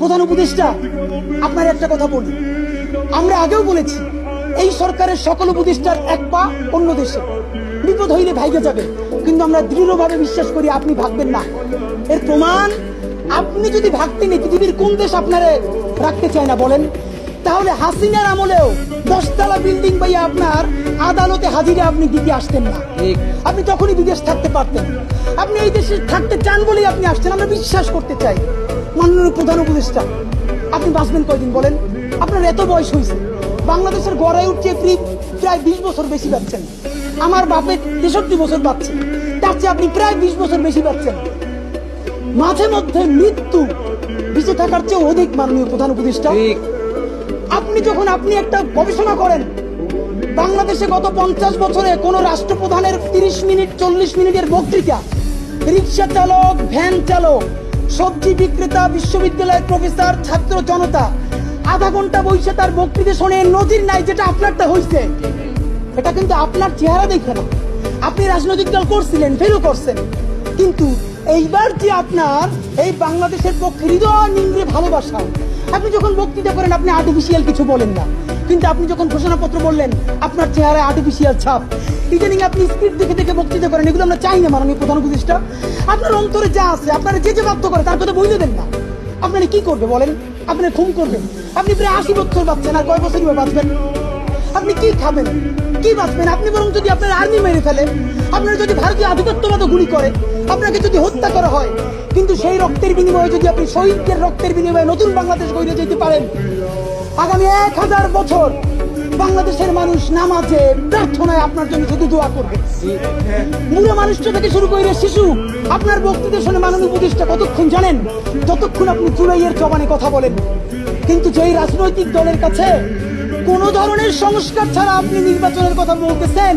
প্রধান উপদেষ্টা, আপনার একটা কথা বলি, আমরা আগেও বলেছি এই সরকারের সকল উপদেষ্টার এক পা অন্য দেশে, বিপদ হইলে ভাইগে যাবে, কিন্তু আমরা দৃঢ়ভাবে বিশ্বাস করি আপনি ভাগবেন না। এর প্রমাণ, আপনি যদি ভাগতেন এই পৃথিবীর কোন দেশ আপনারে রাখতে চায় না বলেন? তাহলে হাসিনার আমলেও 10 তলা বিল্ডিং পাইয়া আপনার আদালতে হাজিরা আপনি দিতে আসতেন না, আপনি তখনই বিদেশ থাকতে পারতেন। আপনি এই দেশে থাকতে চান বলেই আপনি আসছেন, আমরা বিশ্বাস করতে চাই। মাননীয় প্রধান উপদেষ্টা, আপনি বাঁচবেন কয়দিন বলেন? আপনার এত বয়স হয়েছে, বাংলাদেশের গড়ায় উঠছে প্রায় 20 বছর বেশি পাচ্ছেন। আমার বাপের 63 বছর পাচ্ছে, তার চেয়ে আপনি প্রায় 20 বছর বেশি পাচ্ছেন। মাঝে মধ্যে মৃত্যু বেঁচে থাকার চেয়ে অধিক। মাননীয় প্রধান উপদেষ্টা, আপনি একটা গবেষণা করেন, বাংলাদেশে গত 50 বছরে কোন রাষ্ট্রপ্রধানের 30 মিনিট 40 মিনিটের বক্তৃতা রিক্সা চালক, ভ্যান চালক, সবজি বিক্রেতা, বিশ্ববিদ্যালয়ের প্রফেসর, ছাত্র জনতা আধা ঘন্টা বসে তার বক্তৃতা শুনে নজির নাই, যেটা আপনারটা হয়েছে। এটা কিন্তু আপনার চেহারা দেখে না, আপনি রাজনৈতিক দল করছিলেন, ফেলও করছেন, কিন্তু এইবার যে আপনার এই বাংলাদেশের পক্ষে হৃদয় নিংড়ে ভালোবাসা, আপনি যখন বক্তৃতা করেন আপনি আর্টিফিশিয়াল কিছু বলেন না, কিন্তু আপনি যখন ঘোষণাপত্র বললেন আপনার চেহারায় আর্টিফিশিয়াল ছাপ। ইদানিং আপনি স্ক্রিপ্ট দেখে দেখে বক্তৃতা করেন, এগুলো আমরা চাই না। মাননীয় প্রধান উপদেষ্টা, আপনার অন্তরে যা আছে, আপনারা যে বাধ্য করে তার কথা বইলে দেন না। আপনারা কি করবে বলেন? আপনারা খুন করবেন? আপনি প্রায় 80 বছর বাঁচছেন, আর কয় বছরই বাঁচবেন? আপনি কি খাবেন, কি বাঁচবেন? আপনি বরং যদি আপনার আর্মি মেরে ফেলে, আপনার যদি ভারতীয় আধিপত্যবাদ গুলি করে, আপনাকে যদি হত্যা করা হয়, কিন্তু সেই রক্তের বিনিময়ে যদি আপনি শহীদদের রক্তের বিনিময়ে নতুন বাংলাদেশ গড়ে যেতে পারেন, আগামী 1000 বছর বাংলাদেশের মানুষ নামাজে প্রার্থনায় আপনার জন্য শুধু দোয়া করবে। বুড়ো মানুষটা থেকে শুরু করে শিশু আপনার বক্তৃতা শুনে মাননীয় উপদেষ্টা কতক্ষণ জানেন? যতক্ষণ আপনি জুলাইয়ের জবানে কথা বলেন। কিন্তু যেই রাজনৈতিক দলের কাছে কোন ধরনের সংস্কার ছাড়া আপনি নির্বাচনের কথা বলতেছেন,